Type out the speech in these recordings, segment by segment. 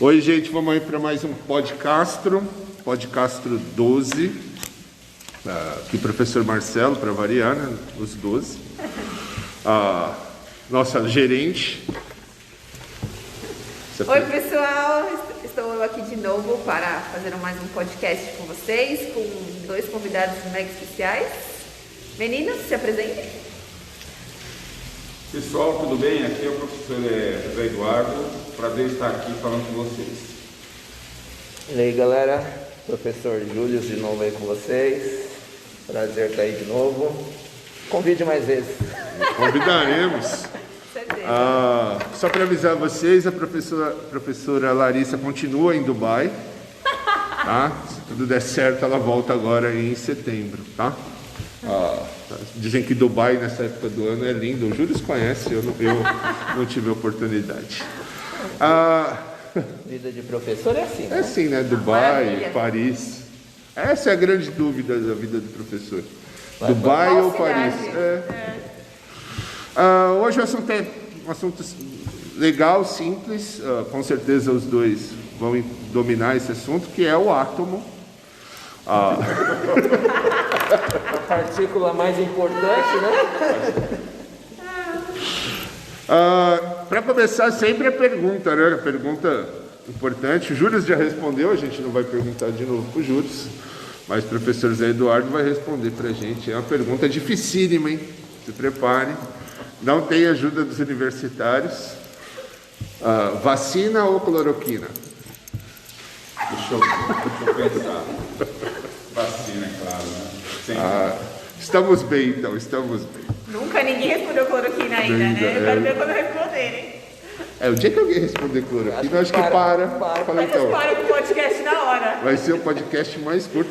Oi, gente, vamos aí para mais um Podcastro 12. Aqui, professor Marcelo, para variar, né? Os 12. Nossa gerente. Oi, pessoal, estou aqui de novo para fazer mais um podcast com vocês, com dois convidados mega especiais. Meninos, se apresentem. Pessoal, tudo bem? Aqui é o professor José Eduardo. Prazer estar aqui falando com vocês. E aí, galera, professor Júlio de novo aí com vocês. Prazer estar aí de novo. Convide mais vezes. Convidaremos. Só para avisar vocês, a professora Larissa continua em Dubai, tá? Se tudo der certo, ela volta agora em setembro, tá? Dizem que Dubai nessa época do ano é lindo. O Júlio conhece, eu não tive a oportunidade. Vida de professor é assim, né? É assim, né? Dubai, Maravilha. Paris. Essa é a grande dúvida da vida do professor. Vai Dubai Qual ou cidade? Paris? Hoje o assunto é um assunto legal, simples. Com certeza os dois vão dominar esse assunto, que é o átomo. A partícula mais importante, né? Para começar, sempre a pergunta, né? A pergunta importante. O Júlio já respondeu, a gente não vai perguntar de novo para o Júlio, mas o professor Zé Eduardo vai responder para a gente. É uma pergunta dificílima, hein? Se prepare. Não tem ajuda dos universitários. Vacina ou cloroquina? Deixa eu pensar. Vacina, é claro, né? Sempre. Estamos bem, então, estamos bem. Nunca ninguém respondeu cloroquina ainda, né? Eu quero ver quando responderem. O dia que alguém responder cloroquina, eu acho que para. Fala, Vocês então, param com o podcast na hora. vai ser o podcast mais curto.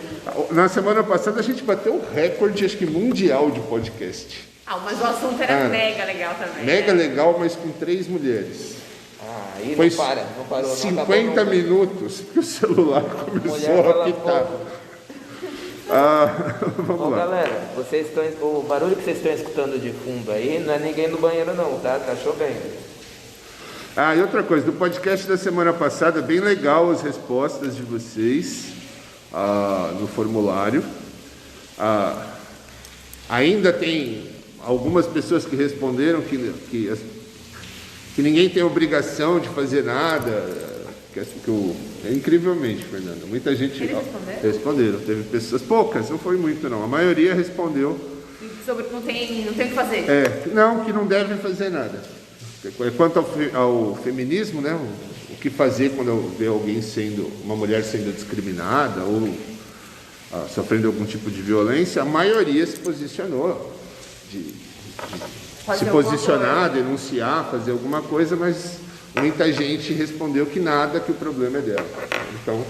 Na semana passada a gente bateu o recorde, acho que mundial de podcast. Mas o assunto era mega legal também. Mega né? legal, mas com 3 mulheres. Aí Foi não parou. Não 50 acabou nunca. minutos que o celular começou Mulher a pela apitar. boca. Vamos Bom, lá. galera, o barulho que vocês estão escutando de fundo aí não é ninguém no banheiro não, tá? Tá chovendo. E outra coisa, do podcast da semana passada, bem legal as respostas de vocês no formulário. Ainda tem algumas pessoas que responderam que ninguém tem obrigação de fazer nada. Incrivelmente, Fernanda, muita gente Eles responderam. Teve pessoas, poucas, não foi muito não. A maioria respondeu. Sobre não tem o que fazer. Que não devem fazer nada. Quanto ao feminismo, né? O que fazer quando eu ver uma mulher sendo discriminada ou sofrendo algum tipo de violência, a maioria se posicionou de se posicionar, denunciar, fazer alguma coisa, mas muita gente respondeu que nada, que o problema é dela. Então,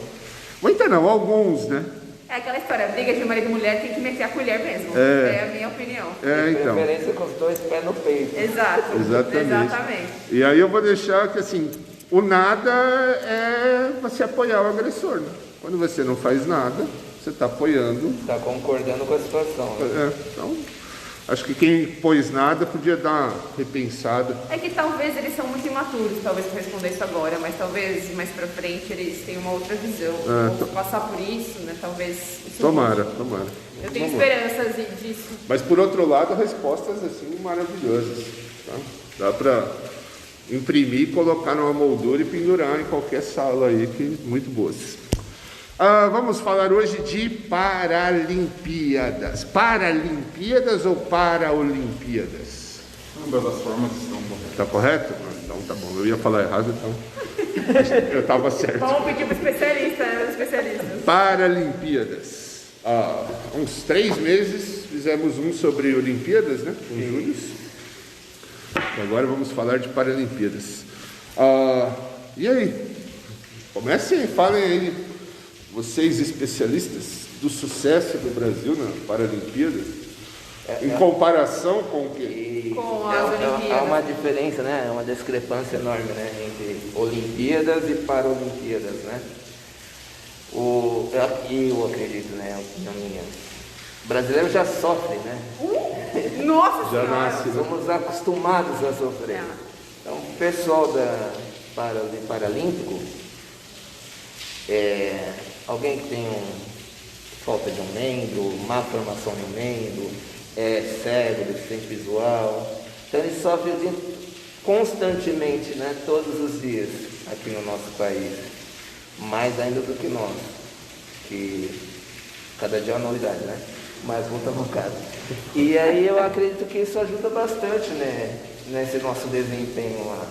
muita não, alguns, né? É aquela história, briga de marido e mulher tem que meter a colher mesmo. É a minha opinião. Então. Preferência com os dois pés no peito. Exato. Exatamente. E aí eu vou deixar que assim, o nada é você apoiar o agressor, né? Quando você não faz nada, você está apoiando. Tá concordando com a situação. Né? Então, acho que quem pôs nada podia dar uma repensada. É que talvez eles são muito imaturos, talvez eu responder isso agora, mas talvez mais pra frente eles tenham uma outra visão. Ou passar por isso, né? Talvez isso Tomara. Eu tenho esperanças disso. Mas por outro lado, respostas assim maravilhosas. Tá? Dá para imprimir, colocar numa moldura e pendurar em qualquer sala aí, que muito boas. Vamos falar hoje de Paralimpíadas. Paralimpíadas ou Paraolimpíadas? Ambas as formas estão corretas. Tá correto? Então tá bom. Eu ia falar errado, então eu estava certo. Vamos pedir para especialistas. Paralimpíadas. Há uns 3 meses fizemos um sobre Olimpíadas, né? Com o Júlio. Agora vamos falar de Paralimpíadas. E aí? Comecem, falem aí, vocês especialistas do sucesso do Brasil na Paralimpíadas, em comparação com o quê? Com as Olimpíadas. Há uma diferença, né? Uma discrepância enorme, né? Entre Olimpíadas e Paralimpíadas, né? Eu acredito, né? A opinião minha. O brasileiro já sofre, né? Nossa Já Senhora! nasce, né? Somos acostumados a sofrer. Então, o pessoal do Paralímpico Alguém que tem falta de um membro, má formação de um membro, é cego, deficiente visual. Então ele sofre constantemente, né, todos os dias aqui no nosso país, mais ainda do que nós, que cada dia é uma novidade, né? Mais luta bocado. E aí eu acredito que isso ajuda bastante, né, nesse nosso desempenho lá.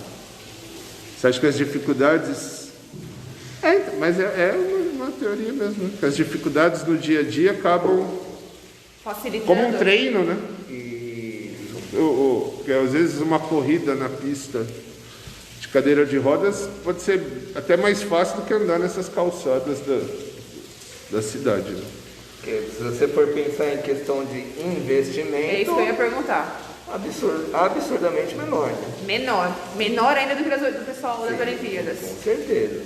Você acha que as dificuldades... mas é uma teoria mesmo, né? Que as dificuldades no dia a dia acabam Facilitando. como um treino, né? E Porque às vezes uma corrida na pista de cadeira de rodas pode ser até mais fácil do que andar nessas calçadas da cidade, né? porque se você for pensar em questão de investimento, É isso que eu ia perguntar. absurdamente menor, né? Menor ainda do que do pessoal das Olimpíadas. Com certeza.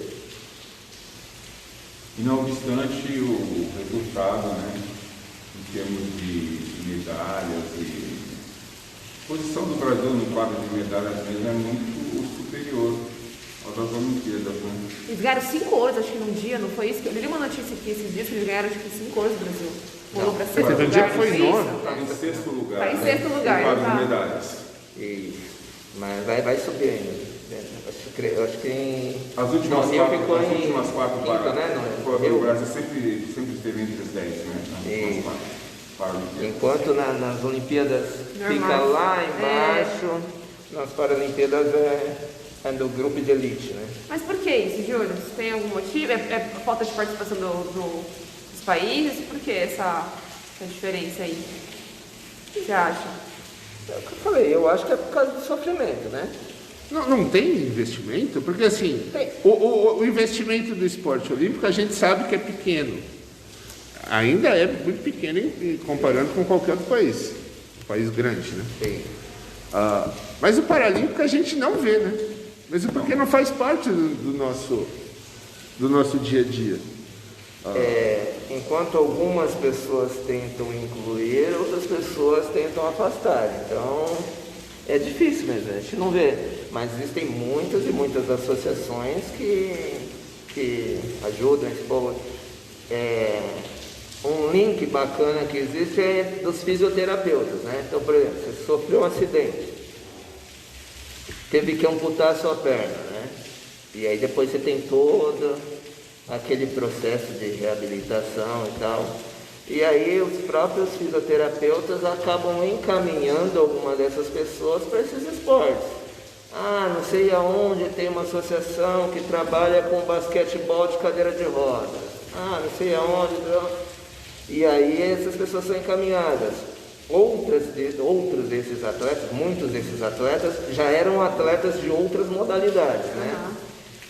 E não obstante o resultado, né, em termos de medalhas e posição do Brasil no quadro de medalhas mesmo é muito superior ao das Olimpíadas, né? Eles ganharam 5 ouros, acho que num dia, não foi isso? Eu li uma notícia aqui esses dias que eles ganharam acho que 5 ouros do Brasil. Pulou pra sexto teve um lugar. dia que foi não isso? nono. Está em sexto lugar. Tá em né, sexto lugar, no quadro tá. de medalhas. Mas vai subir ainda. Eu acho que em... As últimas Rio quatro, ficou as em últimas quatro quinta, para- né? o Brasil sempre esteve entre os 10, né? Nas últimas Isso. quatro Paralimpíadas. Enquanto nas Olimpíadas Normal. fica lá embaixo, nas Paralimpíadas é do grupo de elite, né? Mas por que isso, Júlio? Tem algum motivo? É falta de participação dos países? Por que essa diferença aí? O que você acha? É o que eu falei, eu acho que é por causa do sofrimento, né? Não tem investimento? Porque assim, Tem. o investimento do esporte olímpico a gente sabe que é pequeno. Ainda é muito pequeno comparando com qualquer outro país. Um país grande, né? Sim. Mas o Paralímpico a gente não vê, né? Mas porque não faz parte do nosso dia a dia. Enquanto algumas pessoas tentam incluir, outras pessoas tentam afastar. Então, é difícil mesmo, a gente não vê. Mas existem muitas e muitas associações que ajudam esse povo. Um link bacana que existe é dos fisioterapeutas, né? Então, por exemplo, você sofreu um acidente, teve que amputar a sua perna, né? E aí depois você tem todo aquele processo de reabilitação e tal. E aí os próprios fisioterapeutas acabam encaminhando alguma dessas pessoas para esses esportes. Não sei aonde tem uma associação que trabalha com basquetebol de cadeira de rodas. Não sei aonde. E aí essas pessoas são encaminhadas. Outros desses atletas, muitos desses atletas, já eram atletas de outras modalidades, né?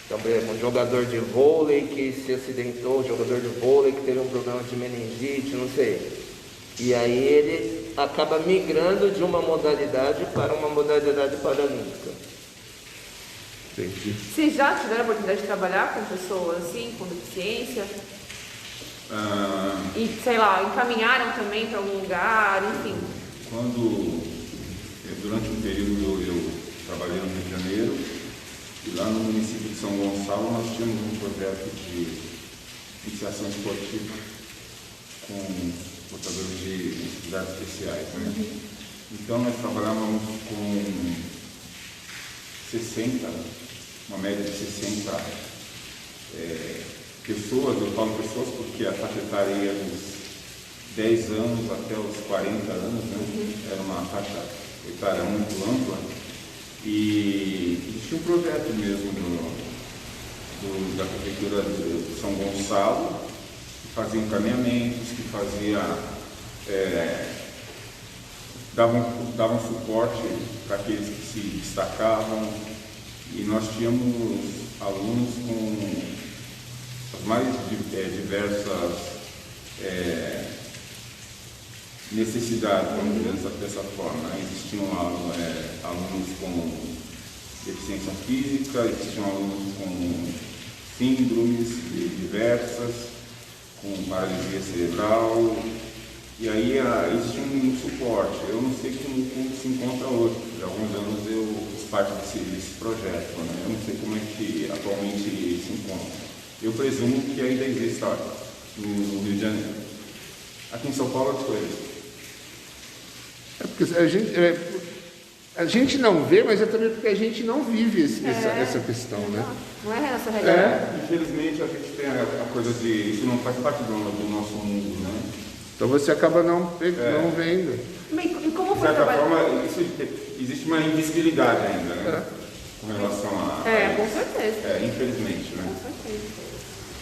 Então, por exemplo, um jogador de vôlei que se acidentou, um jogador de vôlei que teve um problema de meningite, não sei. E aí ele acaba migrando de uma modalidade para uma modalidade paralímpica. Entendi. Vocês já tiveram a oportunidade de trabalhar com pessoas assim, com deficiência? E, sei lá, encaminharam também para algum lugar, enfim. Durante um período eu trabalhei no Rio de Janeiro, e lá no município de São Gonçalo nós tínhamos um projeto de iniciação esportiva com portadores de necessidades especiais, né? Então nós trabalhávamos com 60, uma média de 60 pessoas, eu falo pessoas porque a faixa etária ia dos 10 anos até os 40 anos, né? Era uma faixa etária muito ampla. E existia um projeto mesmo da Prefeitura de São Gonçalo, que fazia encaminhamentos, que davam suporte para aqueles que se destacavam. E nós tínhamos alunos com as mais diversas necessidades, vamos dizer dessa forma. Existiam alunos com deficiência física, existiam alunos com síndromes diversas, com paralisia cerebral, e aí existia um suporte. Eu não sei como se encontra hoje, por alguns anos eu fiz parte desse projeto, né? Eu não sei como é que atualmente se encontra. Eu presumo que ainda exista no Rio de Janeiro. Aqui em São Paulo eu desconheço. Porque a gente não vê, mas é também porque a gente não vive essa questão, né? Não é a nossa realidade. Infelizmente a gente tem a coisa de isso não faz parte do nosso mundo, né? Então você acaba não vendo. E como De foi certa trabalhar? forma, existe uma invisibilidade ainda, né? Com relação a Com certeza. infelizmente, né? Com certeza.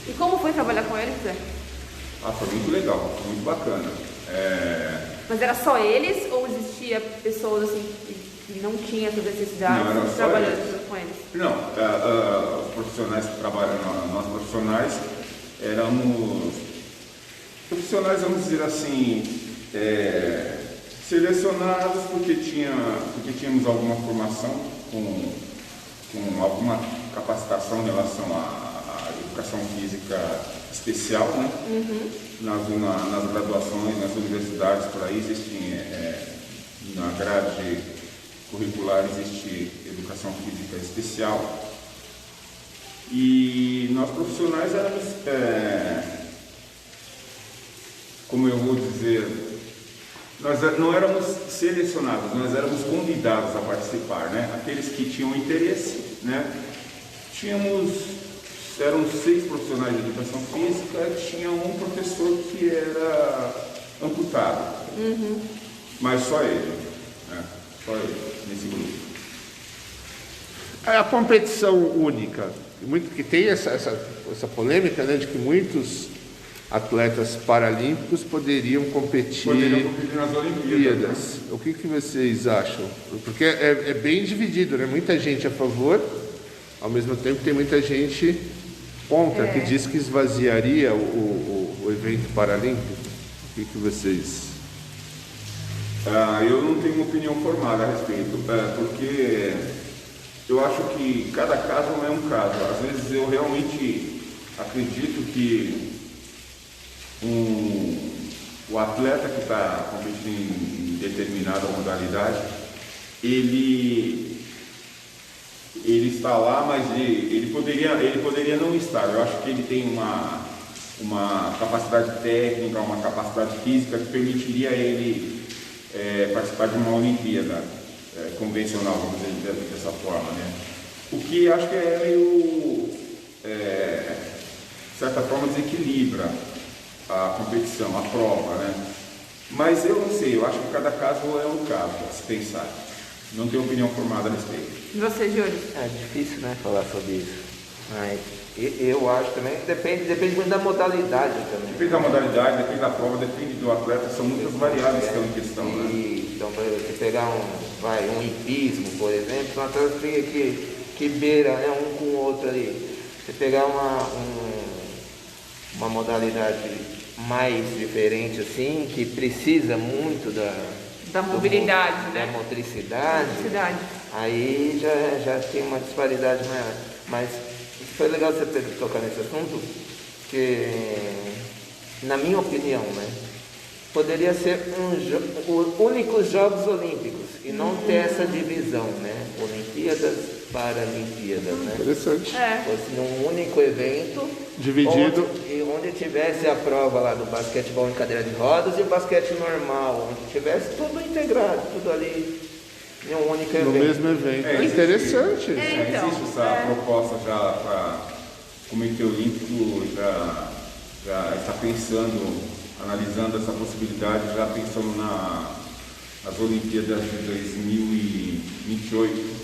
E como foi trabalhar com eles, Zé? Foi muito legal, foi muito bacana. Mas era só eles ou existia pessoas assim que não tinham essa necessidade Não, era só trabalhando eles. com eles? Não, os profissionais que trabalham, nós profissionais, éramos profissionais, vamos dizer assim, selecionados porque tínhamos alguma formação com alguma capacitação em relação à educação física especial, né? Nas graduações, nas universidades, por aí existem, na grade curricular existe educação física especial. E nós profissionais éramos, como eu vou dizer, nós não éramos selecionados, nós éramos convidados a participar, né? Aqueles que tinham interesse, né? Eram 6 profissionais de educação física, tinha um professor que era amputado, mas só ele, né? Só ele, nesse grupo. A competição única, que tem essa polêmica, né, de que muitos atletas paralímpicos poderiam competir nas Olimpíadas. Né? O que vocês acham? Porque é bem dividido, né? Muita gente a favor, ao mesmo tempo tem muita gente contra, que diz que esvaziaria o evento paralímpico. O que vocês... Eu não tenho uma opinião formada a respeito, porque eu acho que cada caso não é um caso. Às vezes eu realmente acredito que o atleta que está competindo em determinada modalidade, ele está lá, mas ele poderia não estar. Eu acho que ele tem uma capacidade técnica, uma capacidade física que permitiria ele participar de uma Olimpíada convencional, vamos dizer dessa forma, né? O que acho que é meio, de certa forma, desequilibra a competição, a prova, né? Mas eu não sei, eu acho que cada caso é um caso a se pensar. Não tenho opinião formada a respeito. E você, Júlio? É difícil, né, falar sobre isso. Mas eu acho também que depende muito da modalidade também. Depende da modalidade, depende da prova, depende do atleta, são muitas variáveis que estão em questão, né? Então, para você pegar um hipismo, por exemplo, são atletas que beira, né, um com o outro ali. Você pegar uma modalidade mais diferente assim, que precisa muito Da mobilidade, né? Da motricidade. Aí já tem uma disparidade maior. Mas foi legal você tocar nesse assunto, porque, na minha opinião, né, poderia ser únicos Jogos Olímpicos e não ter essa divisão, né? Olimpíadas, Paralimpíadas, né? Interessante. Fosse num único evento, Dividido. onde tivesse a prova lá do basquetebol em cadeira de rodas e o basquete normal, onde tivesse tudo integrado, tudo ali em um único evento. No mesmo evento. Interessante. Então, existe essa proposta já para o Comitê Olímpico já está pensando, analisando essa possibilidade, já pensando nas Olimpíadas de 2028.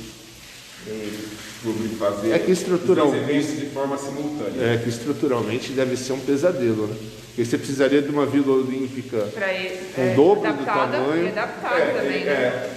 Sobre fazer que estruturalmente- os dois eventos de forma simultânea. Que estruturalmente deve ser um pesadelo, né? Porque você precisaria de uma Vila Olímpica Para ele, com o dobro do adaptada tamanho. e adaptada também, né?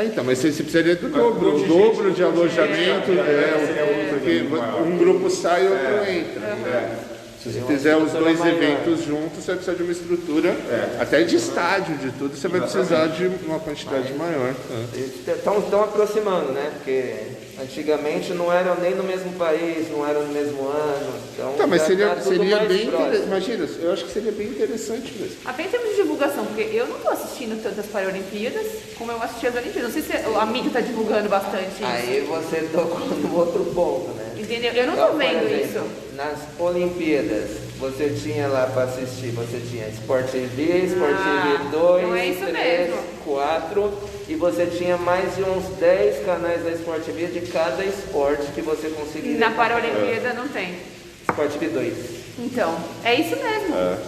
Então, mas você precisaria do dobro, o contingente- dobro de alojamento, seria porque maior. um grupo sai e outro entra. Se você fizer os dois eventos juntos, você vai precisar de uma estrutura, até de estádio, de tudo, você vai precisar de uma quantidade maior. Estão aproximando, né? Porque antigamente não eram nem no mesmo país, não eram no mesmo ano. Então Tá, mas já seria tá tudo mais bem próximo. interessante. Imagina, eu acho que seria bem interessante mesmo. Até em termos de divulgação, porque eu não estou assistindo tantas Paralimpíadas como eu assisti as Olimpíadas. Não sei se a mídia está divulgando bastante isso. Aí você tocou no outro ponto, né? Entendeu? Eu não Então, tô por vendo exemplo, isso. nas Olimpíadas, você tinha lá para assistir, você tinha Sport TV, Sport TV 2, não é isso 3, mesmo. 4, e você tinha mais de uns 10 canais da Sport TV de cada esporte que você conseguiria. Na Paralimpíada não tem. Sport TV 2. Então, é isso mesmo. É.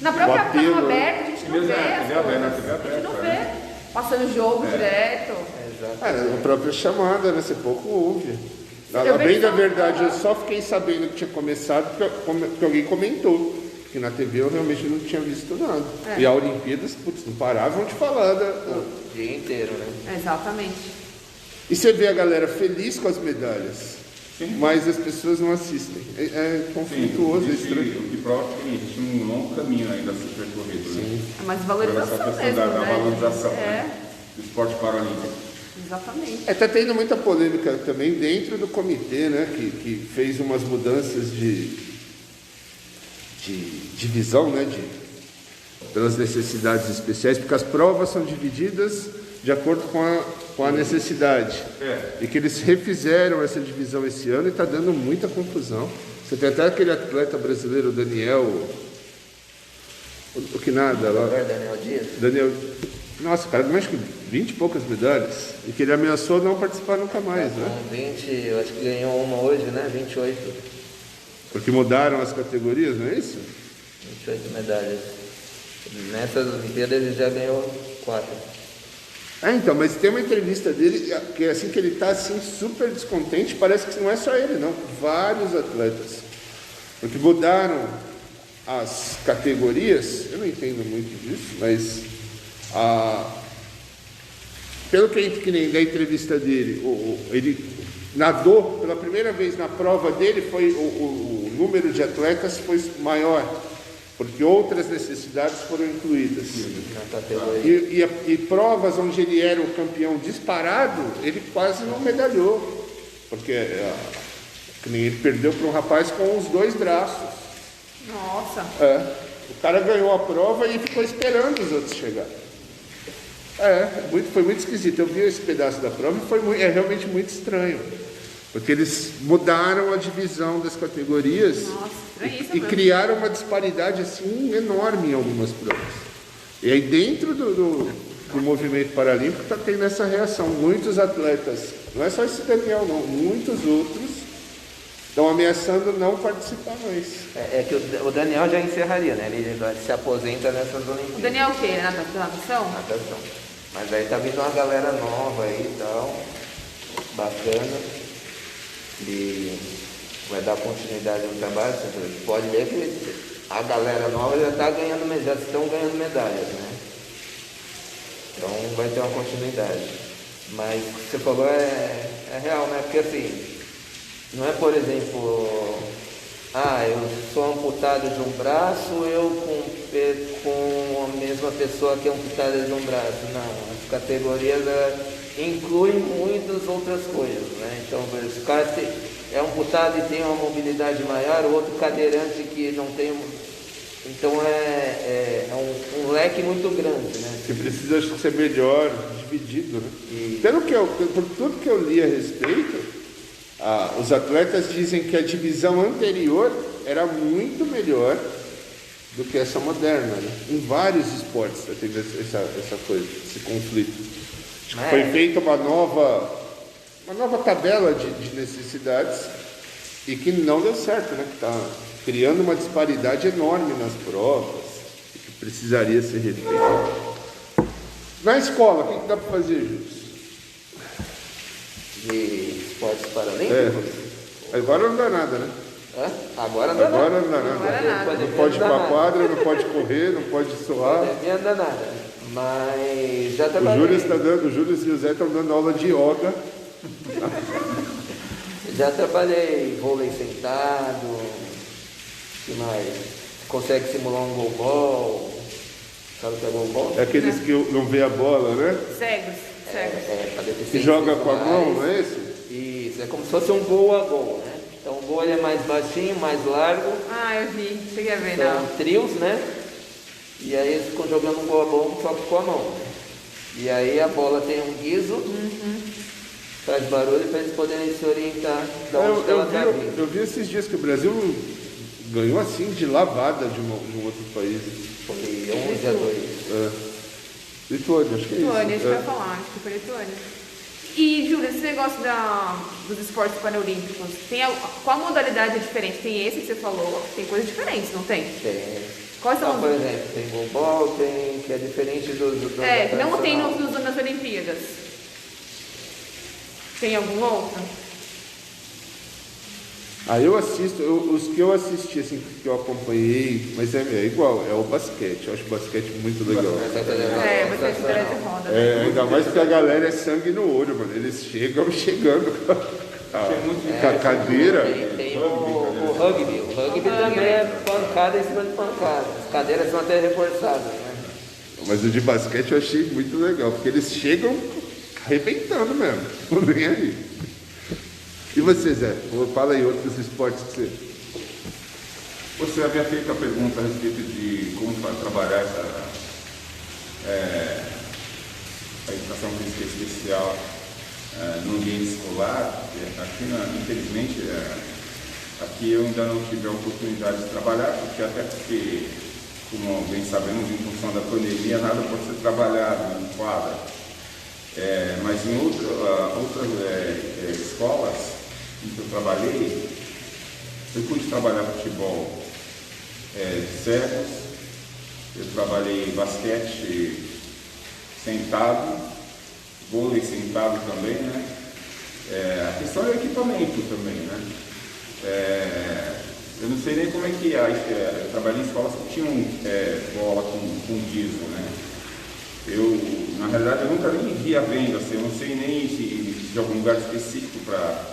Na própria O apelo, canal né? aberto, a gente não Mesmo vê na as TV aberta, coisas. na TV A gente não aberta, vê. Passando jogo direto. Exato. A própria chamada, né? Você pouco ouve. Eu Bem vejo da só- verdade, eu só fiquei sabendo que tinha começado porque alguém comentou. Que na TV eu realmente não tinha visto nada. É. E a Olimpíadas, putz, não paravam de falar. O dia inteiro, né? Exatamente. E você vê a galera feliz com as medalhas. Mas as pessoas não assistem. É conflituoso, é estranho. O que prova que existe um longo caminho ainda a ser percorrido, né? É mais Essa valorização questão mesmo, da né? valorização, É, né? Do esporte paralímpico. exatamente. Tá tendo muita polêmica também dentro do comitê, né? Que fez umas mudanças de divisão, né? Pelas necessidades especiais, porque as provas são divididas de acordo com a necessidade. E que eles refizeram essa divisão esse ano e está dando muita confusão. Você tem até aquele atleta brasileiro, Daniel, o que nada lá. Daniel Dias. Daniel, nossa, o cara ganhou acho que 20 e poucas medalhas. E que ele ameaçou não participar nunca mais, né? Com 20, eu acho que ganhou uma hoje, né? 28. Porque mudaram as categorias, não é isso? 28 medalhas. Nessas Olimpíadas ele já ganhou 4. Então, mas tem uma entrevista dele que é assim que ele está assim super descontente, parece que não é só ele não, vários atletas. Porque mudaram as categorias, eu não entendo muito disso, mas pelo que nem da entrevista dele, ele nadou pela primeira vez na prova dele, foi o número de atletas foi maior. Porque outras necessidades foram incluídas. Na categoria. E provas onde ele era o campeão disparado, ele quase não medalhou. Porque que nem ele perdeu para um rapaz com os 2 braços. Nossa. O cara ganhou a prova e ficou esperando os outros chegarem. Foi muito esquisito. Eu vi esse pedaço da prova e é realmente muito estranho. Porque eles mudaram a divisão das categorias. Nossa, estranhíssimo e mesmo. criaram uma disparidade assim enorme em algumas provas. E aí dentro do movimento paralímpico está tendo essa reação. Muitos atletas, não é só esse Daniel não, muitos outros estão ameaçando não participar mais. É que o Daniel já encerraria, né? Ele se aposenta nessas O Olimpíadas. Daniel o quê? Ele é natação? Natação. Mas aí tá vindo uma galera nova aí e tal. Bacana. E vai dar continuidade no trabalho. Você pode ver que a galera nova já está ganhando, já estão ganhando medalhas, né? Então vai ter uma continuidade. Mas o que você falou é real, né? Porque assim, não é, por exemplo, eu sou amputado de um braço, eu com a mesma pessoa que é amputada de um braço. Não, as categorias incluem muitas outras coisas, né? Então, se o cara é amputado e tem uma mobilidade maior, o outro cadeirante que não tem. Então é um leque muito grande, né? Que precisa acho que ser melhor dividido, né? Por tudo que eu li a respeito, os atletas dizem que a divisão anterior era muito melhor do que essa moderna, né? Em vários esportes está tendo essa coisa, esse conflito. Acho que foi feita uma nova tabela de necessidades e que não deu certo, né? Que está criando uma disparidade enorme nas provas e que precisaria ser refeita. Na escola, o que dá para fazer, Júlio? De esportes paralímpicos. Agora não dá nada, né? Agora não dá Agora nada. não dá nada. nada. Não pode ir para a quadra, não pode correr, não pode suar. Não devia dar nada. Mas já O trabalhei. Júlio e o Zé estão dando aula de yoga. Já trabalhei vôlei sentado. O que mais? Consegue simular um goalball? Sabe o que é goalball? É aqueles que não vê a bola, né? Cegos. Pra deficientes Que joga com a visuais. mão, não é esse? Isso, é como se fosse um gol a gol, né? Então o gol ele é mais baixinho, mais largo. Eu vi. Cheguei a ver, São não. trios, né? E aí eles ficam jogando um gol a gol só que com a mão. E aí a bola tem um guiso faz barulho para eles poderem se orientar de onde ela está vindo. Eu vi esses dias que o Brasil ganhou assim de lavada de um outro país. Foi 11 a 2. Lituânia, acho que é isso. Lituânia, a gente vai falar, acho que foi Lituânia. E, Júlia, esse negócio dos esportes paralímpicos, qual modalidade é diferente? Tem esse que você falou, tem coisas diferentes, não tem? Tem. Quais são Por exemplo, tem goalball, que é diferente do não tem nas Olimpíadas. Tem algum outro? Eu assisto, os que eu assisti, assim, que eu acompanhei, mas é igual, é o basquete. Eu acho o basquete muito legal. Basquete cadeira de roda. Ainda mais porque a galera é sangue no olho, mano. Eles chegando com a cadeira. Tem o rugby. O rugby também é pancada em cima de pancada. As cadeiras são até reforçadas, né? Mas o de basquete eu achei muito legal, porque eles chegam arrebentando mesmo. Não nem aí. E você, Zé? Fala aí outros esportes que você... Você havia feito a pergunta a respeito de como trabalhar a educação física especial no ambiente escolar. Aqui, infelizmente, aqui eu ainda não tive a oportunidade de trabalhar, até porque, como bem sabemos, em função da pandemia, nada pode ser trabalhado em quadra. Mas em outras escolas em que eu trabalhei, eu pude trabalhar futebol de cegos, eu trabalhei basquete sentado, vôlei sentado também, né? A questão é o equipamento também, né? Eu não sei nem como é que eu trabalhei em escolas que tinham bola com diesel, né? Na realidade, eu nunca nem vi a venda, assim, eu não sei nem se de algum lugar específico para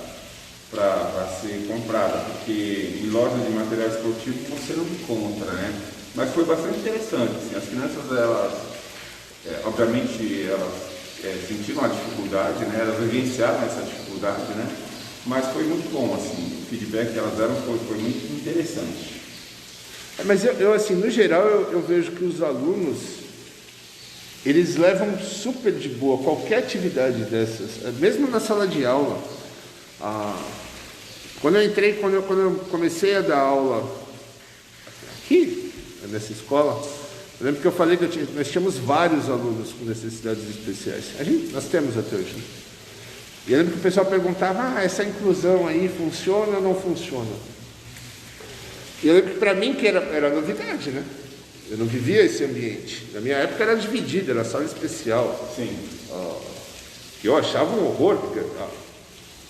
ser comprada, porque em lojas de material esportivo você não encontra, né? Mas foi bastante interessante, assim, as crianças, elas, obviamente, elas sentiram a dificuldade, né? Elas vivenciaram essa dificuldade, né? Mas foi muito bom, assim, o feedback que elas deram foi muito interessante. Mas eu assim, no geral, eu vejo que os alunos, eles levam super de boa qualquer atividade dessas, mesmo na sala de aula. Quando eu comecei a dar aula aqui, nessa escola, eu lembro que eu falei que nós tínhamos vários alunos com necessidades especiais. Nós temos até hoje, né? E eu lembro que o pessoal perguntava, essa inclusão aí funciona ou não funciona? E eu lembro que para mim que era novidade, né? Eu não vivia esse ambiente. Na minha época era dividido, era sala especial. Sim. Que eu achava um horror, porque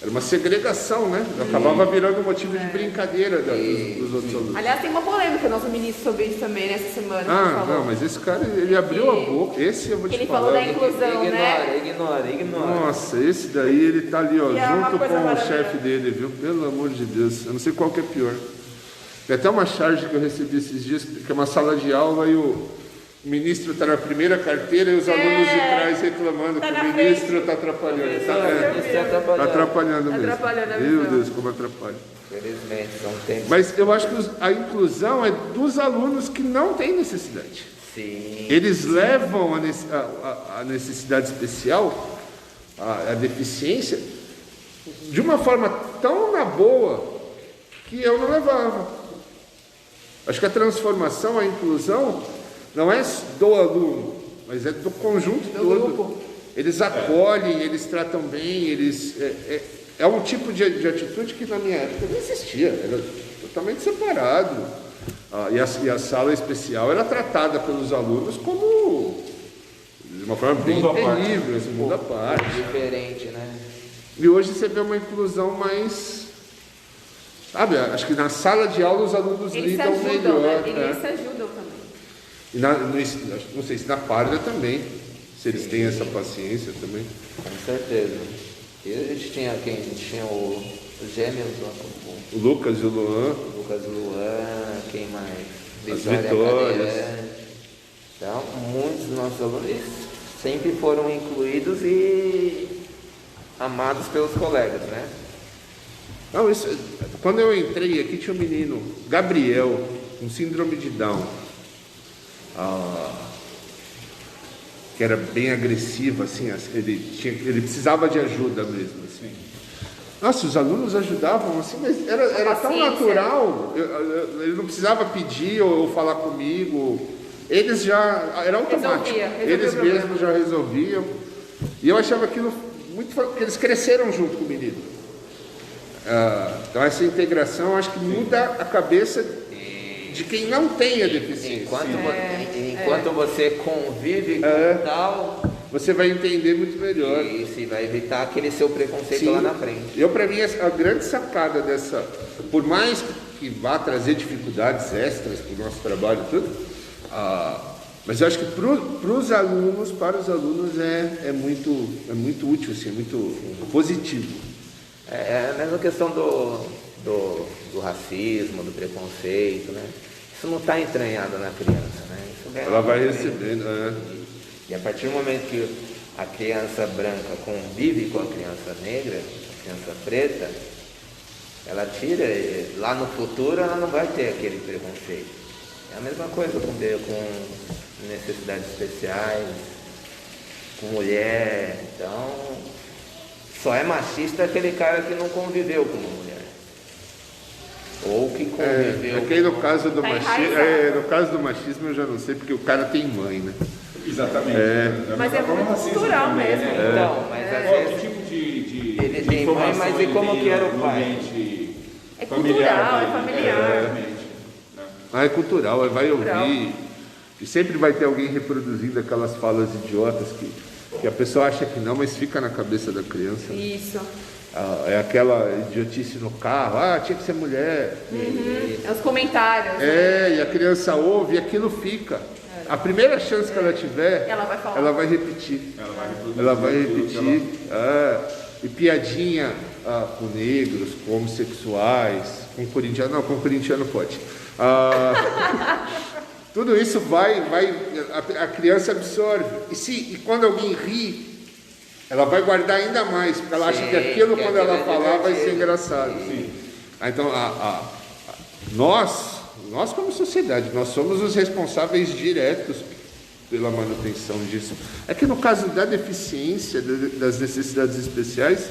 era uma segregação, né? Acabava virando motivo de brincadeira dos outros alunos. Aliás, tem uma polêmica nosso ministro sobre isso também nessa semana. Não, mas esse cara, ele abriu a boca. Esse eu vou te falar. Ele falou da inclusão, né? Ignora. Nossa, esse daí, ele tá ali, ó, E é uma junto coisa com o maravilhosa. chefe dele, viu? Pelo amor de Deus, eu não sei qual que é pior. Tem até uma charge que eu recebi esses dias, que é uma sala de aula e o ministro está na primeira carteira e os alunos de trás reclamando Tá que na o ministro está atrapalhando. Está atrapalhando mesmo. Atrapalhando a Meu visão. Deus, como atrapalha. Infelizmente, são tempos. Mas eu acho que a inclusão é dos alunos que não têm necessidade. Sim. Eles levam a necessidade especial, a deficiência, de uma forma tão na boa que eu não levava. Acho que a transformação, a inclusão, não é do aluno, mas é do conjunto todo. Grupo. Eles acolhem, eles tratam bem, é um tipo de atitude que na minha época não existia, era totalmente separado. E a sala especial era tratada pelos alunos como de uma forma bem terrível, esse mundo à parte. Diferente, né? E hoje você vê uma inclusão mais... Sabe, acho que na sala de aula os alunos Eles se lidam ajudam, melhor. né? Eles se ajudam também. E não sei se na Parda também, se eles têm essa paciência também. Com certeza. E a gente tinha quem? A gente tinha os gêmeos, O Lucas e o Luan. o Lucas Luan, quem mais? As Vitória Vitórias. Cadeirante. Então, muitos dos nossos alunos sempre foram incluídos e amados pelos colegas, né? Não, quando eu entrei aqui tinha um menino, Gabriel, com síndrome de Down. que era bem agressiva, assim, ele precisava de ajuda mesmo, assim. Nossa, os alunos ajudavam, assim, mas era tão natural, ele não precisava pedir ou falar comigo, eles já, era automático, eles mesmos já resolviam, e eu achava aquilo muito, porque eles cresceram junto com o menino. Então essa integração, acho que muda a cabeça de quem não tem a deficiência. Enquanto você convive com tal, você vai entender muito melhor. Isso, e vai evitar aquele seu preconceito lá na frente. Para mim, a grande sacada dessa, por mais que vá trazer dificuldades extras para o nosso trabalho e tudo, mas eu acho que para os alunos é muito útil, assim, é muito positivo. É a mesma questão do racismo, do preconceito, né? Isso não está entranhado na criança, né? Ela vai recebendo, E a partir do momento que a criança branca convive com a criança negra, a criança preta, ela tira, lá no futuro ela não vai ter aquele preconceito. É a mesma coisa com necessidades especiais, com mulher. Então, só é machista aquele cara que não conviveu com uma mulher. Ou que conviveu. É que aí no caso do machismo eu já não sei, porque o cara tem mãe, né? Exatamente. Mas é muito cultural mesmo. Então, mas às vezes tipo de ele tem mãe, mas e como que era o pai? É cultural, é familiar. É cultural, vai ouvir. E sempre vai ter alguém reproduzindo aquelas falas idiotas que a pessoa acha que não, mas fica na cabeça da criança. Isso. É aquela idiotice no carro, tinha que ser mulher. É os comentários. E a criança ouve e aquilo fica. A primeira chance que ela tiver, ela vai falar. Ela vai repetir. Ela vai repetir. E piadinha com negros, com homossexuais, com corintiano. Não, com corintiano pode. Tudo isso a criança absorve. E quando alguém ri, ela vai guardar ainda mais, porque ela acha que aquilo, quando ela falar, vai ser engraçado. Então, nós como sociedade, nós somos os responsáveis diretos pela manutenção disso. É que no caso da deficiência, das necessidades especiais,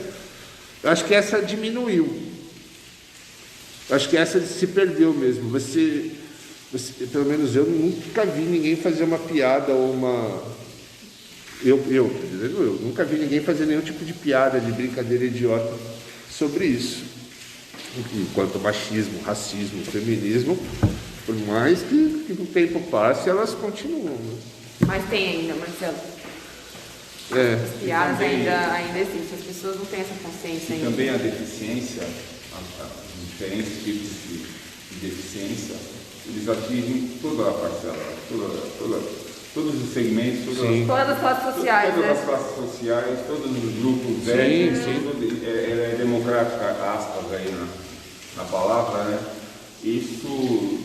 eu acho que essa diminuiu. Eu acho que essa se perdeu mesmo. Você, pelo menos eu nunca vi ninguém fazer uma piada ou uma... Eu nunca vi ninguém fazer nenhum tipo de piada, de brincadeira idiota sobre isso. Enquanto machismo, racismo, feminismo, por mais que o tempo passe, elas continuam. Né? Mas tem ainda, Marcelo. As piadas também, ainda existem, as pessoas não têm essa consciência ainda. Também a deficiência, os diferentes tipos de deficiência, eles atingem toda a parcela, todos os segmentos, todas as classes sociais, todas as classes sociais, todos os grupos étnicos, é democrática, aspas aí na palavra, né? Isso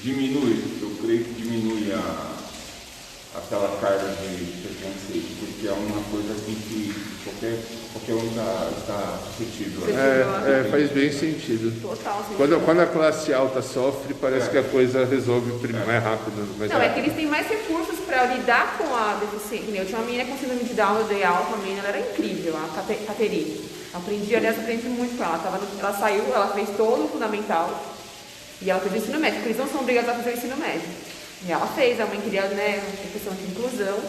diminui, eu creio que diminui aquela carga de preconceito, porque é uma coisa assim que qualquer um está suscetível. Faz bem sentido. Total sentido. Quando a classe alta sofre, parece que a coisa resolve mais rápido. É que eles têm mais recursos para lidar com a deficiência. Eu tinha uma menina com síndrome de Down, eu dei aula com a menina, ela era incrível, a Caterine. Aprendi muito com ela. Ela saiu, ela fez todo o fundamental e ela fez o ensino médio, porque eles não são obrigados a fazer o ensino médio. E ela fez, a mãe queria, uma questão de inclusão.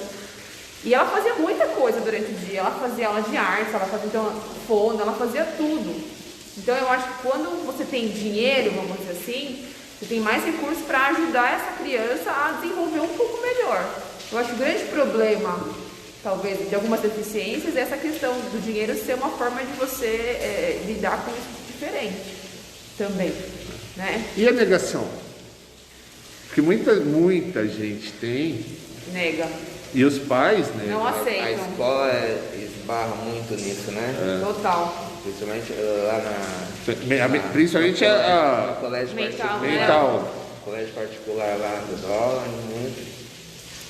E ela fazia muita coisa durante o dia. Ela fazia aula de arte, ela fazia fono, ela fazia tudo. Então eu acho que quando você tem dinheiro, vamos dizer assim, você tem mais recursos para ajudar essa criança a desenvolver um pouco melhor. Eu acho que o grande problema, talvez, de algumas deficiências é essa questão do dinheiro ser uma forma de você lidar com isso diferente também, né? E a negação? Que muita gente tem. Nega. E os pais, né? Não aceitam. A escola esbarra muito nisso, né? Total. Principalmente lá Principalmente no colégio mental. Mental. Colégio particular lá do dólar, muito.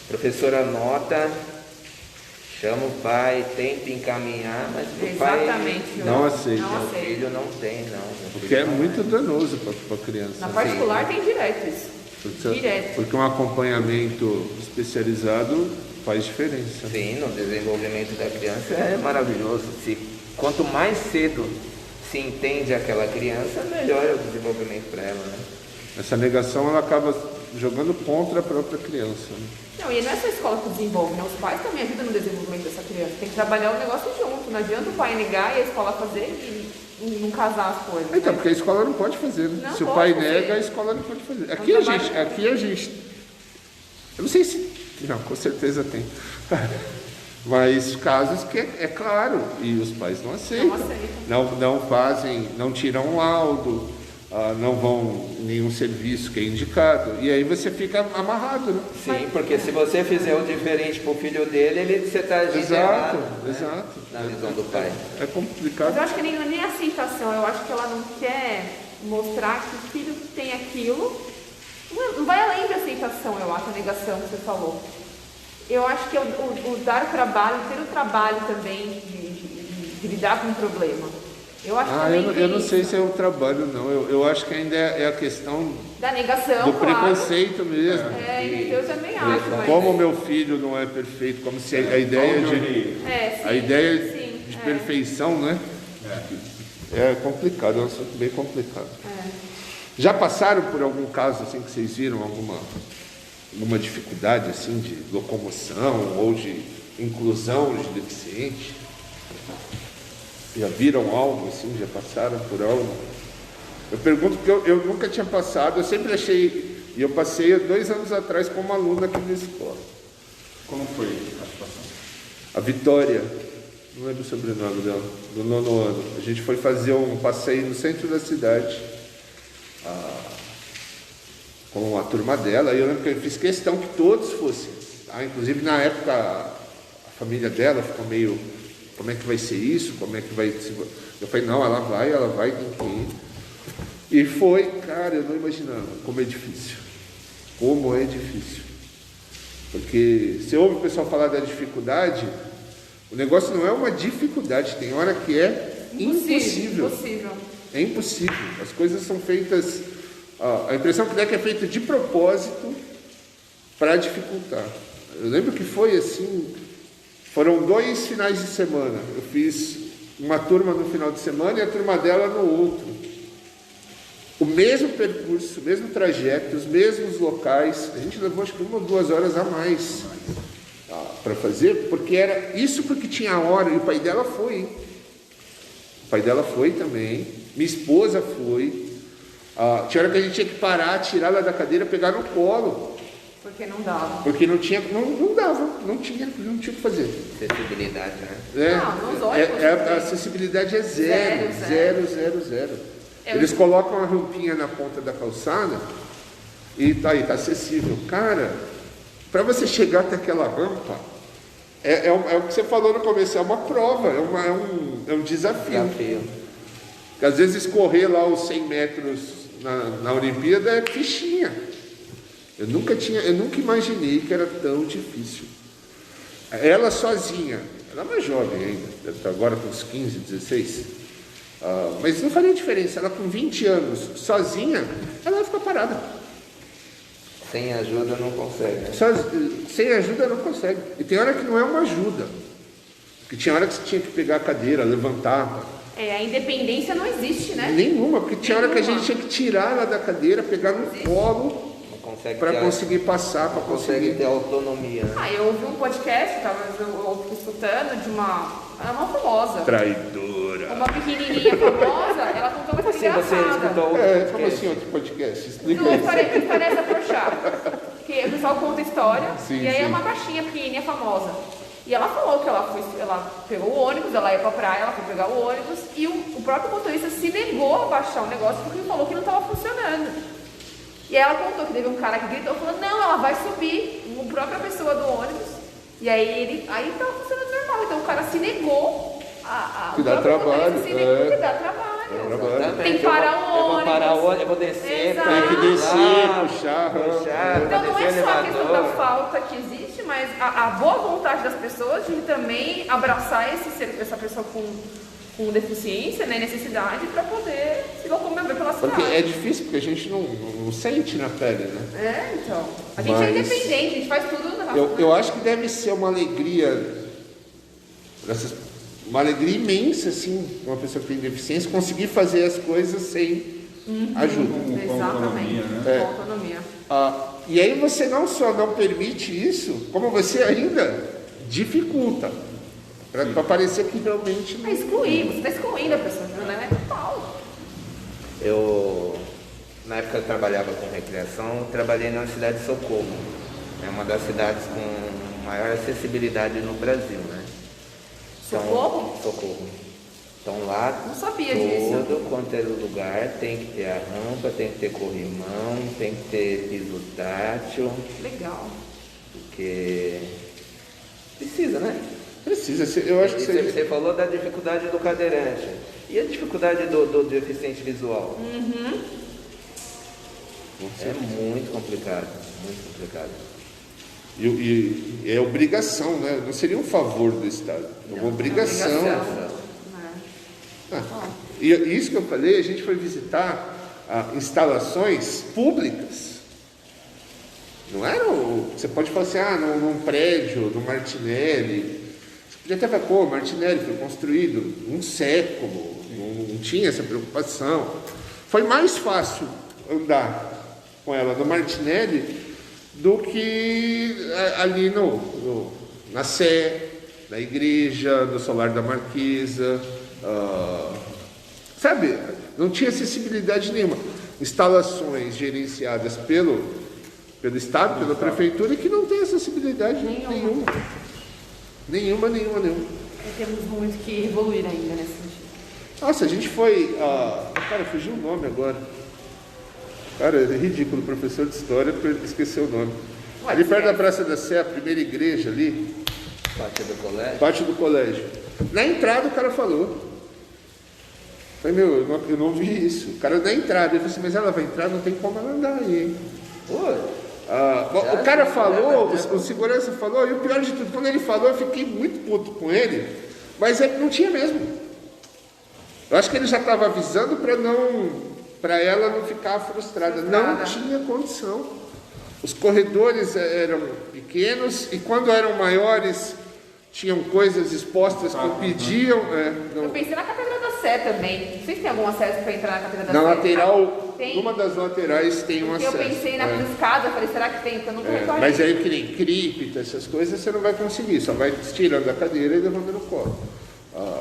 Professora nota, chama o pai, tenta encaminhar, mas o pai não aceita. Meu filho não tem, não. Porque é muito danoso para a criança. Na particular tem direto isso. Porque um acompanhamento especializado faz diferença. Sim, no desenvolvimento da criança é maravilhoso. Quanto mais cedo se entende aquela criança, melhor é o desenvolvimento para ela, né? Essa negação ela acaba jogando contra a própria criança. Né? Não, e não é só a escola que desenvolve, né? Os pais também ajudam no desenvolvimento dessa criança. Tem que trabalhar o negócio junto. Não adianta o pai negar e a escola fazer e não casar as coisas. Então, né? porque a escola não pode fazer, né? Não Se o pode pai fazer. nega, a escola não pode fazer. trabalho- Aqui a gente. Eu não sei se. Não, com certeza tem. Mas casos que é claro, e os pais não aceitam. Não aceitam. Não fazem, não tiram um laudo, não vão em nenhum serviço que é indicado. E aí você fica amarrado, né? Sim, porque se você fizer o diferente pro filho dele, você está agindo Exato, errado, né? exato. Na visão do pai. É Mas complicado. eu acho que nem a aceitação, eu acho que ela não quer mostrar que o filho tem aquilo. Não vai além da aceitação, eu acho, a negação que você falou. Eu acho que é o dar trabalho, ter o trabalho também de lidar com o problema. Eu acho que também tem eu não sei isso. se é o trabalho, não. Eu acho que ainda é a questão Da negação, do claro. preconceito mesmo. Eu também acho, mas... Como meu filho não é perfeito, como se a ideia Onde eu de, errei? sim, a ideia sim, de perfeição, né? É complicado, é um assunto bem complicado. Já passaram por algum caso assim que vocês viram alguma dificuldade assim de locomoção ou de inclusão de deficiente? Já viram algo assim? Já passaram por algo? Eu pergunto porque eu nunca tinha passado, eu sempre achei, e eu passei 2 anos atrás como aluna aqui na escola. Como foi a situação? A Vitória, não lembro o sobrenome dela, do 9º ano. A gente foi fazer um passeio no centro da cidade com a turma dela, e eu lembro que eu fiz questão que todos fossem. Tá? Inclusive na época a família dela ficou meio, como é que vai ser isso? Como é que vai ser? Eu falei, não, ela vai, tem que ir. E foi, cara, eu não imaginava como é difícil. Como é difícil. Porque se ouve o pessoal falar da dificuldade, o negócio não é uma dificuldade, tem hora que é impossível. Impossível. É impossível. As coisas são feitas, a impressão que dá é que é feita de propósito para dificultar. Eu lembro que foi assim, foram 2 finais de semana. Eu fiz uma turma no final de semana e a turma dela no outro. O mesmo percurso, o mesmo trajeto, os mesmos locais. A gente levou acho que 1 ou 2 horas a mais para fazer, porque era isso, porque tinha hora, e o pai dela foi. Hein? O pai dela foi também, minha esposa foi. Tinha hora que a gente tinha que parar, tirar ela da cadeira, pegar no colo. Porque não dava. Porque não dava, não tinha o que fazer. Acessibilidade, né? Não, nos olhos. A acessibilidade é zero. Eles colocam a rampinha na ponta da calçada e tá aí, tá acessível. Cara, para você chegar até aquela rampa, é o que você falou no começo, é uma prova, é um desafio. Porque às vezes correr lá os 100 metros na Olimpíada é fichinha. Eu nunca imaginei que era tão difícil. Ela sozinha, ela é mais jovem ainda, deve estar agora com uns 15, 16. Mas não faria diferença, ela com 20 anos, sozinha, ela fica parada. Sem ajuda não consegue, né? Sem ajuda não consegue. E tem hora que não é uma ajuda. Porque tinha hora que você tinha que pegar a cadeira, levantar. A independência não existe, né? Nenhuma, porque tinha hora que a gente tinha que tirar ela da cadeira, pegar no colo para conseguir passar, para consegue ter autonomia, né? Eu ouvi um podcast, eu escutando, de uma famosa. Traidora. Uma pequenininha famosa, ela contou uma coisa engraçada. Você escutou outro Como podcast? assim outro podcast? Explica Não, isso. parece afrouxar. Porque o pessoal conta a história, Sim, e aí sim. é uma baixinha, pequenininha, famosa. E ela falou que ela pegou o ônibus, ela ia pra praia, ela foi pegar o ônibus, e o próprio motorista se negou a baixar o negócio porque ele falou que não estava funcionando. E aí ela contou que teve um cara que gritou, falou, não, ela vai subir, a própria pessoa do ônibus. E aí estava funcionando normal, então o cara se negou Que dá trabalho, se negou, que dá trabalho. Exatamente. Tem que parar o Eu vou parar o ônibus. ônibus, eu vou descer. Exato. Tem que descer, puxar. Então não é descer só a o questão elevador. da falta que existe, mas a boa vontade das pessoas de também abraçar essa pessoa com com deficiência, né, necessidade para poder se locomover pela cidade. Porque é difícil, porque a gente não sente na pele, né? Então. A gente é independente, a gente faz tudo na nossa Eu acho que deve ser uma alegria, uma alegria imensa, assim, uma pessoa que tem deficiência, conseguir fazer as coisas sem ajuda. Com autonomia, né? Com autonomia. E aí você não só não permite isso, como você ainda dificulta. Para parecer que realmente É excluir, você está excluindo a pessoa, né? É total. Na época que eu trabalhava com recreação, eu trabalhei na cidade de Socorro. É uma das cidades com maior acessibilidade no Brasil, né? Socorro? Socorro. Então lá, Não sabia disso. todo quanto é lugar tem que ter a rampa, tem que ter corrimão, tem que ter piso tátil, Legal. porque precisa, né? precisa ser. Eu acho que Você falou da dificuldade do cadeirante. E a dificuldade do deficiente visual? É muito complicado, muito complicado. E é obrigação, né? Não seria um favor do Estado, é uma obrigação. E isso que eu falei, a gente foi visitar instalações públicas. Não era você pode falar assim, num prédio do Martinelli. Você podia até falar, pô, Martinelli foi construído um século, não tinha essa preocupação. Foi mais fácil andar com ela no Martinelli do que ali na Sé, na igreja, no Solar da Marquesa. Sabe, não tinha acessibilidade nenhuma. Instalações gerenciadas pelo Estado, pela Prefeitura, que não tem acessibilidade nenhuma. Nenhuma. Temos muito que evoluir ainda nesse sentido. Nossa, a gente foi. Cara, fugiu o nome agora. Cara, é ridículo, professor de história, esqueceu o nome. Ali perto da Praça da Sé, a primeira igreja ali. Pátio do colégio. Na entrada o cara falou. Falei, eu não vi isso. O cara na entrada, eu falei assim, mas ela vai entrar, não tem como ela andar aí, hein? O cara falou, o segurança falou, e o pior de tudo, quando ele falou, eu fiquei muito puto com ele, mas não tinha mesmo. Eu acho que ele já estava avisando para ela não ficar frustrada. Não tinha condição. Os corredores eram pequenos e quando eram maiores tinham coisas expostas que impediam. Eu pensei na Catedral da Sé também. Não sei se tem algum acesso para entrar na Catedral da Sé. Na lateral, tem. numa das laterais tem um acesso. Eu pensei na escada, eu falei, será que tem? Porque eu nunca reparei. Mas aí que nem cripta, essas coisas você não vai conseguir, só vai tirando a cadeira e levando no colo.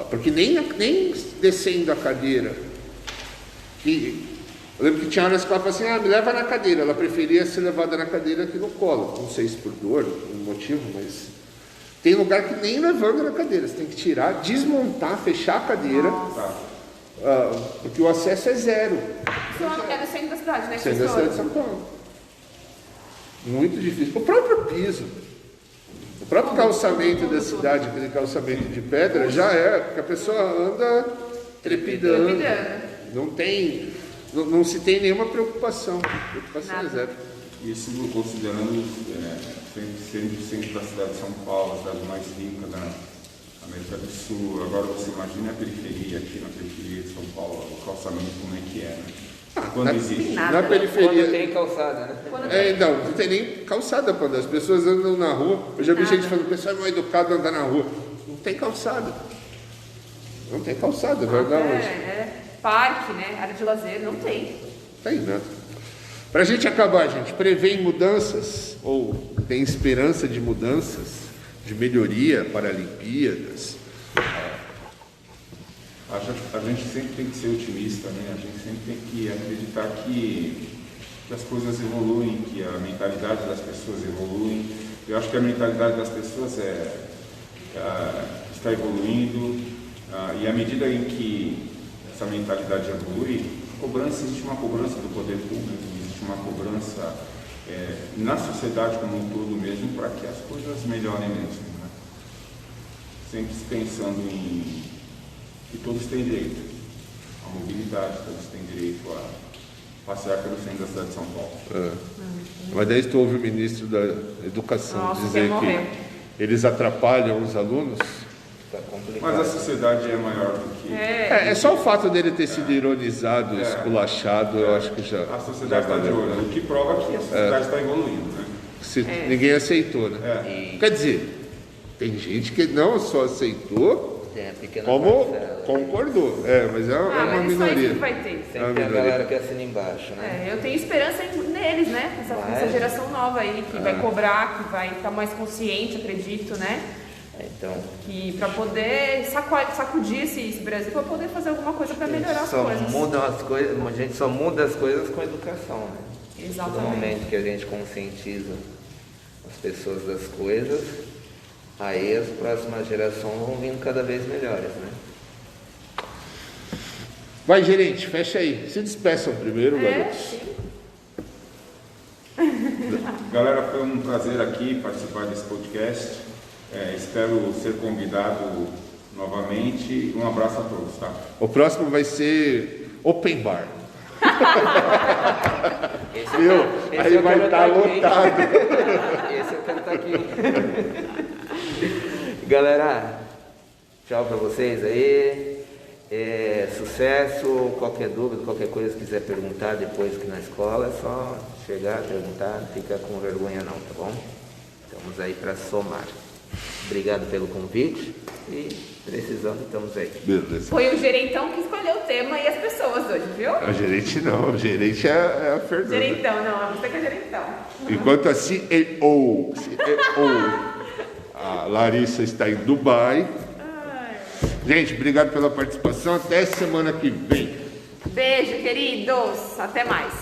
Porque nem descendo a cadeira. Eu lembro que tinha horas que ela falava assim, me leva na cadeira. Ela preferia ser levada na cadeira que no colo. Não sei se por dor, por um motivo, mas tem lugar que nem levando na cadeira. Você tem que tirar, desmontar, fechar a cadeira. Porque o acesso é zero. Isso é do centro da cidade, né? Centro da cidade de São Paulo. Muito difícil. O próprio piso. O próprio calçamento da cidade, aquele calçamento de pedra, já é, porque a pessoa anda trepidando. Não se tem nenhuma preocupação. Preocupação é zero. Isso considerando sendo o centro da cidade de São Paulo, a cidade mais rica da América do Sul. Agora você imagina a periferia, aqui na periferia de São Paulo, o calçamento como é que é, né? Quando existe. Na periferia. Quando tem calçada, né? Não tem nem calçada quando as pessoas andam na rua. Eu já vi gente falando, o pessoal é mal educado andar na rua. Não tem calçada. Não tem calçada, é verdade. Parque, né? Área de lazer, não tem. Tem nada. Para a gente acabar, gente, prevê mudanças, ou tem esperança de mudanças, de melhoria para Olimpíadas? A gente sempre tem que ser otimista, né? A gente sempre tem que acreditar que as coisas evoluem, que a mentalidade das pessoas evolui. Eu acho que a mentalidade das pessoas está evoluindo, e à medida em que essa mentalidade evolui, existe uma cobrança do poder público, existe uma cobrança na sociedade como um todo mesmo, para que as coisas melhorem mesmo, né? Sempre pensando em que todos têm direito à mobilidade, todos têm direito a passear pelo centro da cidade de São Paulo. Mas daí tu ouve o ministro da Educação dizer que eles atrapalham os alunos. Tá complicado. Mas a sociedade é maior do que... É só o fato dele ter sido ironizado, esculachado, eu acho que já. A sociedade está de olho, o que prova que a sociedade está evoluindo, né? Ninguém aceitou, né? E Quer dizer, tem gente que não só aceitou, tem a pequena como parcela. concordou. Mas é uma mas isso aí minoria. sempre vai ter. Sempre tem a galera que assina embaixo, né? Eu tenho esperança neles, né? Nessa geração nova aí, que vai cobrar, que vai estar mais consciente, acredito, né? Então, Que para poder sacudir esse Brasil, para poder fazer alguma coisa para melhorar as só coisas. mudam as coisas, a gente só muda as coisas com educação, né? No Exatamente. momento que a gente conscientiza as pessoas das coisas, aí as próximas gerações vão vindo cada vez melhores, né? Vai, gerente, fecha aí. Se despeçam primeiro, garotos. Sim. Galera, foi um prazer aqui participar desse podcast. Espero ser convidado novamente. Um abraço a todos, tá? O próximo vai ser Open Bar. Esse Viu? esse Aí eu vai quero estar tá aqui, hein? lotado. Esse eu quero estar aqui. Galera, tchau pra vocês aí. Sucesso. Qualquer dúvida, qualquer coisa que quiser perguntar depois que na escola, é só chegar, perguntar, não fica com vergonha não, tá bom? Estamos aí para somar. Obrigado pelo convite e precisando, estamos aí. Beleza. Foi o gerentão que escolheu o tema e as pessoas hoje, viu? O gerente não, o gerente é a Fernanda. Gerentão, não, você que é gerentão. Enquanto a CEO, a Larissa está em Dubai. Gente, obrigado pela participação. Até semana que vem. Beijo, queridos. Até mais.